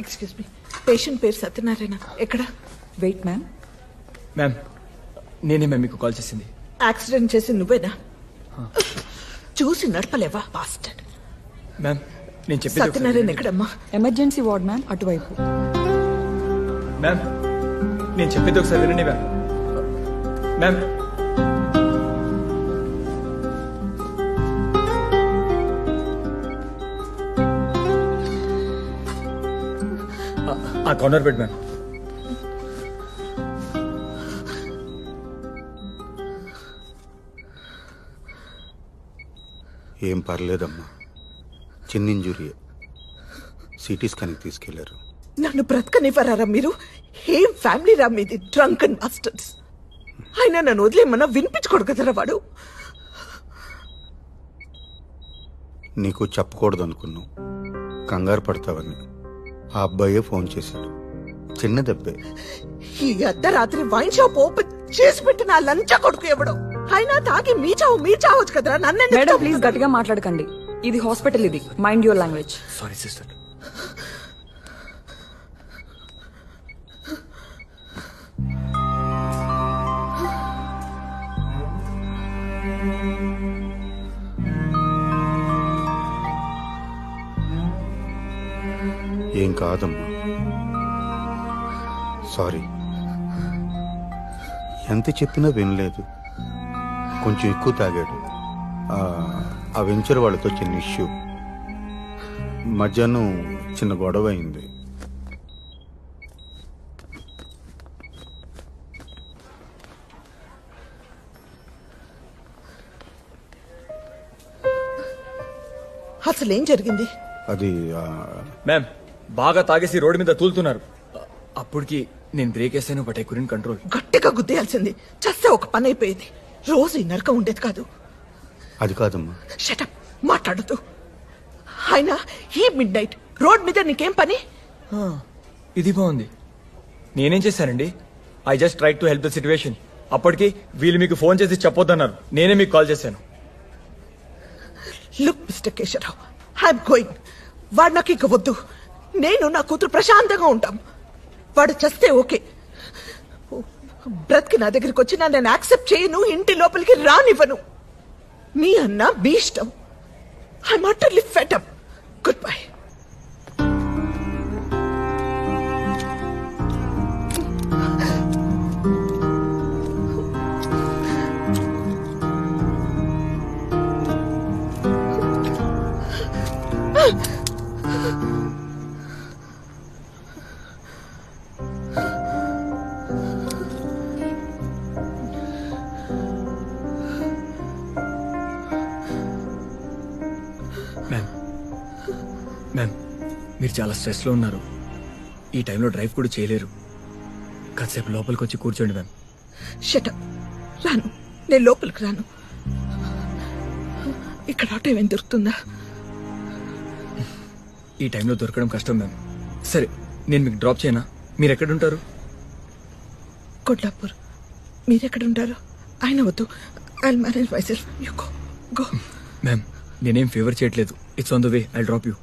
Excuse me, patient పేరు సత్యనారాయణ. ఎక్కడ? Wait ma'am. Ma'am నేనే మ్యామ్ మీకు కాల్ చేసింది. యాక్సిడెంట్ చేసి నువ్వేనా? చూసి నడపలేవా బాస్టర్డ్? మ్యామ్ నేను చెప్పేది సత్యనారాయణ ఎక్కడమ్మా? ఎమర్జెన్సీ వార్డ్ మ్యామ్, అటువైపు. మ్యామ్ నేను చెప్పేది ఒకసారి వినండి మ్యామ్. మ్యామ్ ఆ కార్నర్ బెడ్ మ్యామ్. ఏం పర్లేదమ్మా, చిన్న ఇంజురీ. సిటీ స్కాన్కి తీసుకెళ్లారు. నన్ను బ్రతకనివ్వరారా మీరు? ఏం ఫ్యామిలీ రా మీది? Drunk and masters. అయినా నన్ను వదిలేమన్నా వినిపించుకోడు కదరా వాడు. నీకు చెప్పకూడదు అనుకున్నావు, కంగారు పడతావని. ఆ అబ్బాయే ఫోన్ చేశాడు. చిన్న దెబ్బే. ఈ అర్ధరాత్రి వైన్ షాప్ ఓపెన్ చేసి పెట్టిన ఆ లంచ కొడుకు ఎవడో. అయినా తాగి మీ చావచ్చు కదరా. నన్ను మేడం ప్లీజ్ గట్టిగా మాట్లాడకండి. ఇది హాస్పిటల్, ఇది mind your language. Sorry sister. ఏం కాదమ్మా, సారీ. ఎంత చెప్పినా వినలేదు. కొంచెం ఎక్కువ తాగాడు. ఆ వెంచర్ వాళ్ళతో చిన్న ఇష్యూ. మధ్యాహ్నం చిన్న గొడవ అయింది. అసలేం జరిగింది? అది మ్యామ్ బాగా తాగేసి రోడ్డు మీద తూలుతున్నారు. అప్పటికి నేను బ్రేక్ వేసాను, బట్ ఐ కుడెంట్ కంట్రోల్. గట్టిగా గుద్దేయాల్సింది. చస్తే ఒక పని అయిపోయేది. రోజు ఈ నరకం ఉండేది కాదు. అది కాదమ్మా. షటప్, మాట్లాడదు. అయినా ఈ మిడ్ నైట్ రోడ్ మీద నీకేం పని? ఇది బాగుంది. నేనేం చేశానండి? I just try to help the situation. అప్పటికి వీళ్ళు మీకు ఫోన్ చేసి చెప్పొద్దన్నారు. నేనే మీకు కాల్ చేశాను. Look mister Keshavarao, I'm going. వాడు నాకు ఇక వద్దు. నేను నా కూతురు ప్రశాంతంగా ఉంటాం. వాడు చస్తే ఓకే. బ్రతికి నా దగ్గరికి వచ్చినా నేను యాక్సెప్ట్ చేయను. ఇంటి లోపలికి రానివ్వను. మీ అన్న మీ ఇష్టం. I'm utterly fed up. Good bye. Ma'am మీరు చాలా స్ట్రెస్లో ఉన్నారు. ఈ టైంలో డ్రైవ్ కూడా చేయలేరు. కాసేపు లోపలికి వచ్చి కూర్చోండి మ్యామ్. షటప్. రాను, నేను లోపలికి రాను. ఇక్కడ ఆటో ఏమైనా దొరుకుతుందా? ఈ టైంలో దొరకడం కష్టం మ్యామ్. సరే నేను మీకు డ్రాప్ చేయనా? మీరు ఎక్కడుంటారు? కొల్లాపూర్. మీరెక్కడుంటారు? ఆయన వద్దు. I'll manage my self. You go go. Ma'am నేనేం ఫేవర్ చేయట్లేదు. It's on the way. I'll drop you.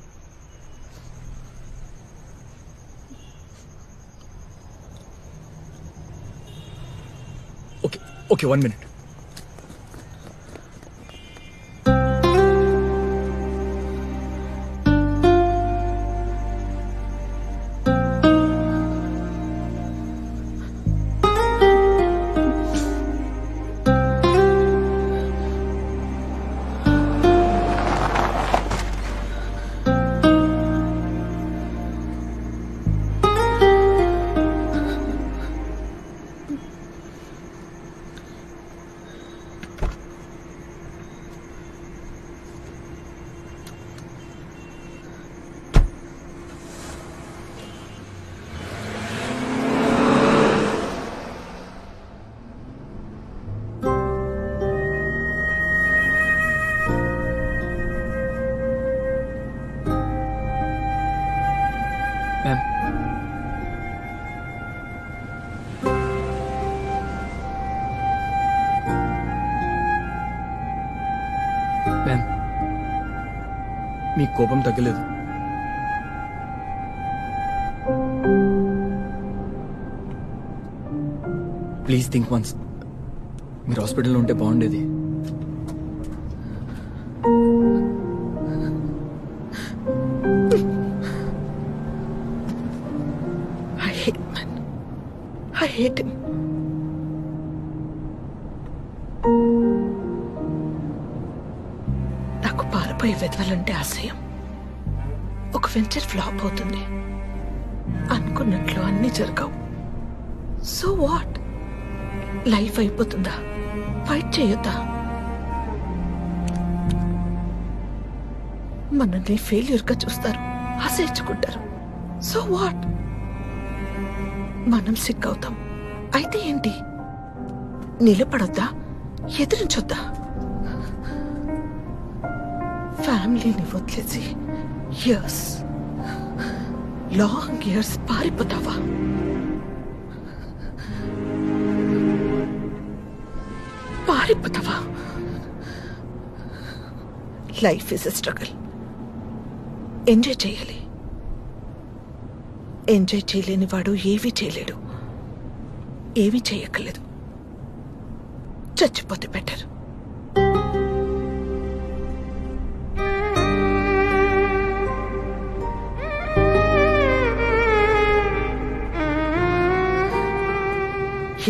Okay okay, 1 minute. మీ కోపం తగ్గలేదు. Please think once. మీరు హాస్పిటల్లో ఉంటే బాగుండేది. I hate him. నాకు పారిపోయి వెదవాలంటే అసహ్యం. ఒక వెంచర్ ఫ్లాప్ అవుతుంది, అనుకున్నట్లు అన్ని జరగవు. So what? లైఫ్ అయిపోతుందా? ఫైట్ చేయొద్దా? మనల్ని ఫెయిల్యూర్ గా చూస్తారు, ఆశయించుకుంటారు. So what? మనం సిక్ అవుతాం, అయితే ఏంటి? నిలబడొద్దా? ఎదిరించొద్దా? ఫ్యామిలీని వదిలేసి ఇయర్స్, లాంగ్ ఇయర్స్ పారిపోతావా? పారిపోతావా? Life is a struggle. Enjoy చేయాలి. ఎంజాయ్ చేయలేని వాడు ఏమీ చేయలేడు. ఏమీ చేయక్కర్లేదు. చచ్చిపోతే బెటర్.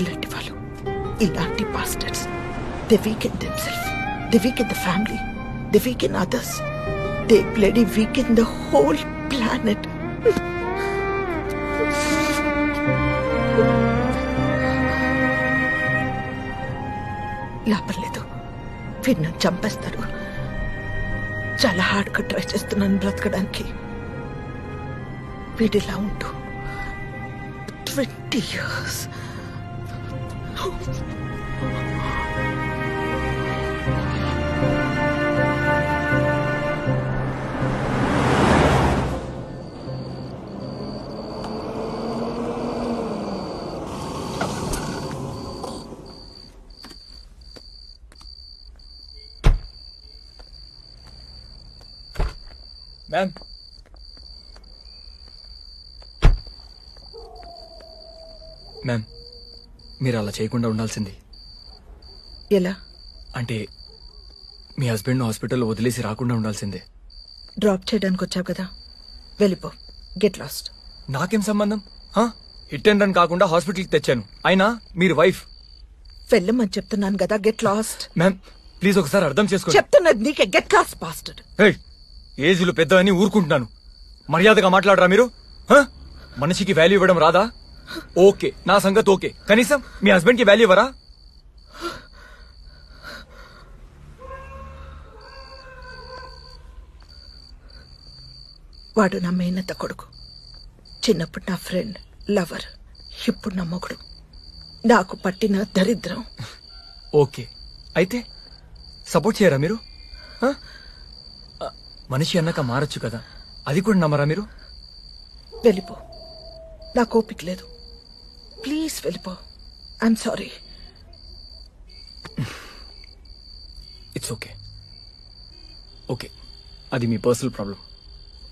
ఇలాంటి వాళ్ళు, ఇలాంటి bastards, they weak in themselves, they weak in the family, they weak in others, they bloody weak in the whole planet. లాభం లేదు, వీడు నన్ను చంపేస్తారు. చాలా హార్డ్గా ట్రై చేస్తున్నాను బ్రతకడానికి. వీడిలా ఉంటూ 20 years. మ్యామ్, మ్యామ్ మీరు అలా చేయకుండా ఉండాల్సింది. ఎలా? అంటే మీ హస్బెండ్ హాస్పిటల్లో వదిలేసి రాకుండా ఉండాల్సిందే. డ్రాప్ చేయడానికి వచ్చావు కదా, వెళ్ళిపో. Get lost. నాకేం సంబంధం? హిట్ అండ్ రన్ కాకుండా హాస్పిటల్కి తెచ్చాను. అయినా మీరు వైఫ్. వెళ్ళమని చెప్తున్నాను కదా, గెట్ లాస్ట్. మ్యామ్ ప్లీజ్ ఒకసారి అర్థం చేసుకోండి. చెప్తున్నది నీకే. Get lost bastard. ఏజ్లు పెద్దవని ఊరుకుంటున్నాను. మర్యాదగా మాట్లాడరా మీరు? మనిషికి వాల్యూ ఇవ్వడం రాదా? ఓకే, నా సంగతి ఓకే. కనీసం మీ హస్బెండ్ కి వాల్యూ ఇవ్వరా? వాడు నా మేనత్త కొడుకు. చిన్నప్పుడు నా ఫ్రెండ్, లవర్, ఇప్పుడు నా మొగుడు. నాకు పట్టిన దరిద్రం. ఓకే, అయితే సపోర్ట్ చేయరా మీరు? మనిషి అన్నాక మారచ్చు కదా, అది కూడా నమ్మరా మీరు? వెళ్ళిపో, నాకు ఓపిక లేదు. ప్లీజ్ వెళ్ళిపో. I'm sorry. It's okay. Okay, అది మీ పర్సనల్ ప్రాబ్లం.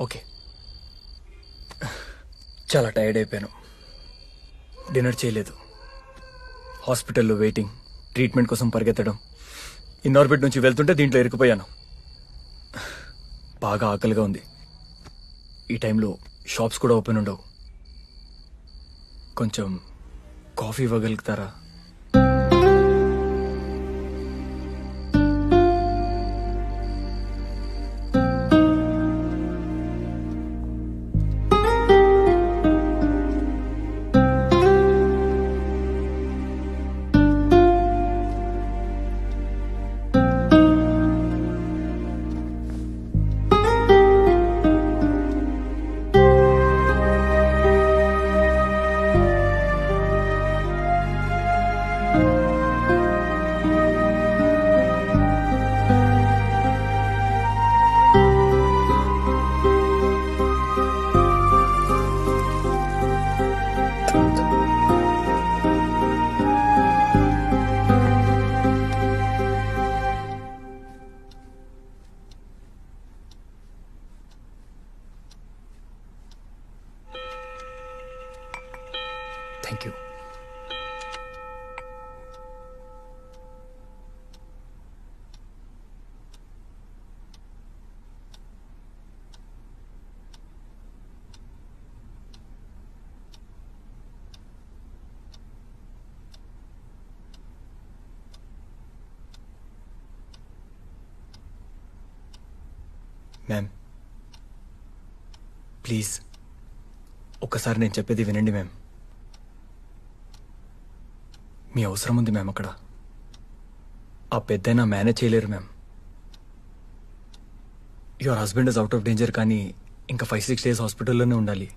ఓకే, చాలా టైర్డ్ అయిపోయాను. డిన్నర్ చేయలేదు, హాస్పిటల్లో వెయిటింగ్, ట్రీట్మెంట్ కోసం పరిగెత్తడం. ఇన్నార్బిట్ నుంచి వెళ్తుంటే దీంట్లో ఇరుక్కుపోయాను. బాగా ఆకలిగా ఉంది. ఈ టైంలో షాప్స్ కూడా ఓపెన్ ఉండవు. కొంచెం కాఫీ ఇవ్వగలుగుతారా? మ్యామ్ ప్లీజ్ ఒక్కసారి నేను చెప్పేది వినండి మ్యామ్. మీ అవసరం ఉంది మ్యామ్ అక్కడ. ఆ పెద్దయినా మేనేజ్ చేయలేరు ma'am. Your husband is out of danger, కానీ ఇంకా 5-6 days హాస్పిటల్లోనే ఉండాలి.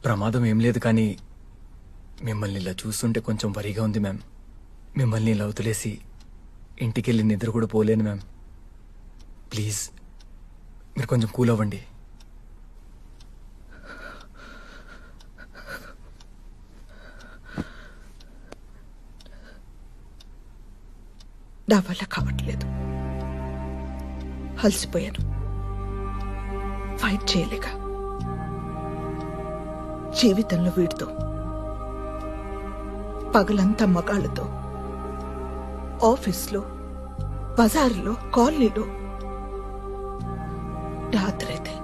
ప్రమాదం ఏం లేదు, కానీ మిమ్మల్ని ఇలా చూస్తుంటే కొంచెం వరిగా ఉంది మ్యామ్. మిమ్మల్ని ఇలా వదిలేసి ఇంటికెళ్ళి నిద్ర కూడా పోలేను మ్యామ్. ప్లీజ్ మీరు కొంచెం కూల్ అవ్వండి. నా వల్ల కావట్లేదు. అలసిపోయాను. ఫైట్ చేయలేక జీవితంలో వీడితో పగలంతా మగాళ్ళతో, ఆఫీస్లో, బజార్లో, కాలనీలో, రాత్రైతే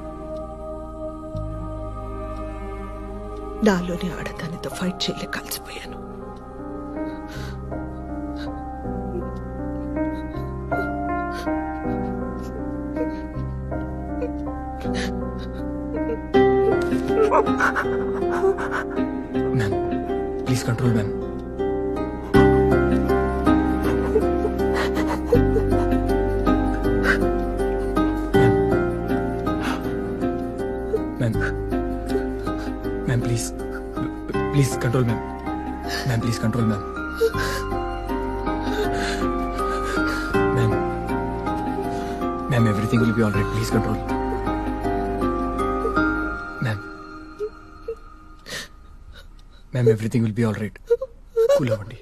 నాలోని ఆడదానితో ఫైట్ చేయలేక కలిసిపోయాను. Ma'am please control ma'am. Ma'am please please control ma'am. Ma'am please control ma'am. Ma'am everything will be all right. Please control ma'am. Ma'am everything will be all right. Cool అవ్వండి.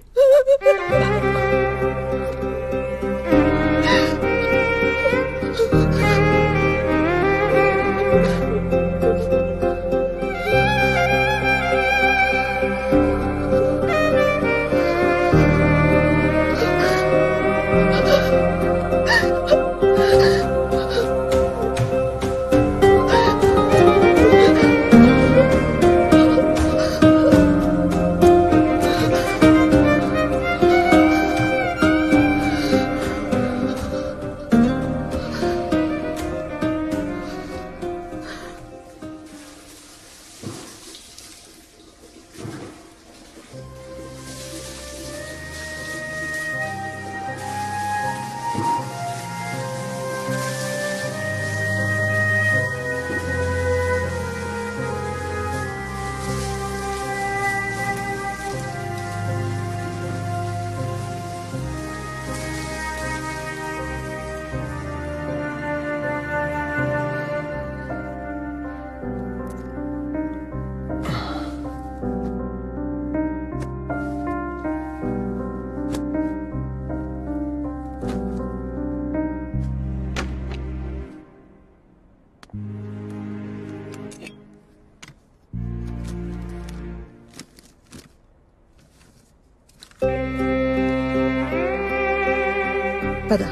పద.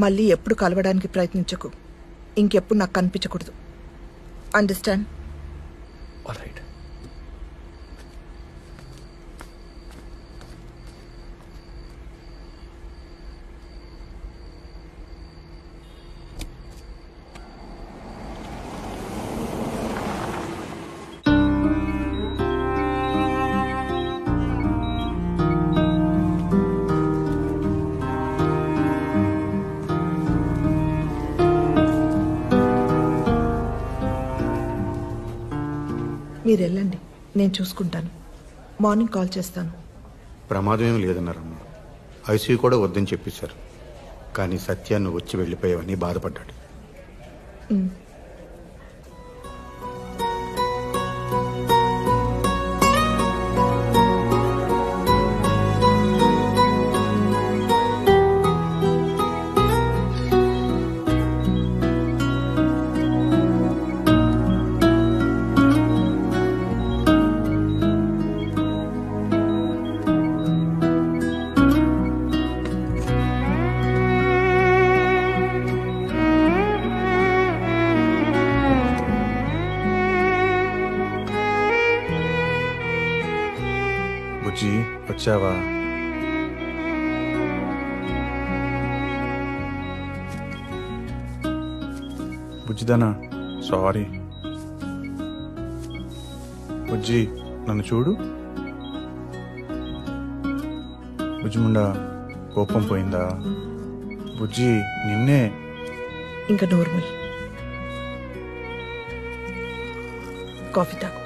మళ్ళీ ఎప్పుడు కలవడానికి ప్రయత్నించకు. ఇంకెప్పుడు నాకు కనిపించకూడదు. అండర్స్టాండ్? All right. మీరు వెళ్ళండి, నేను చూసుకుంటాను. మార్నింగ్ కాల్ చేస్తాను. ప్రమాదం ఏం లేదన్నారమ్మా. ఐసీయూ కూడా వద్దని చెప్పేశారు. కానీ సత్యాన్ని వచ్చి వెళ్ళిపోయావని బాధపడ్డాడు. బుజ్జి వచ్చావా? బుజ్జిదానా, సారీ. బుజ్జి నన్ను చూడు. బుజ్జిముండా కోపం పోయిందా? బుజ్జి నిన్నే. ఇంకా నోర్మల్. కాఫీ తాగు.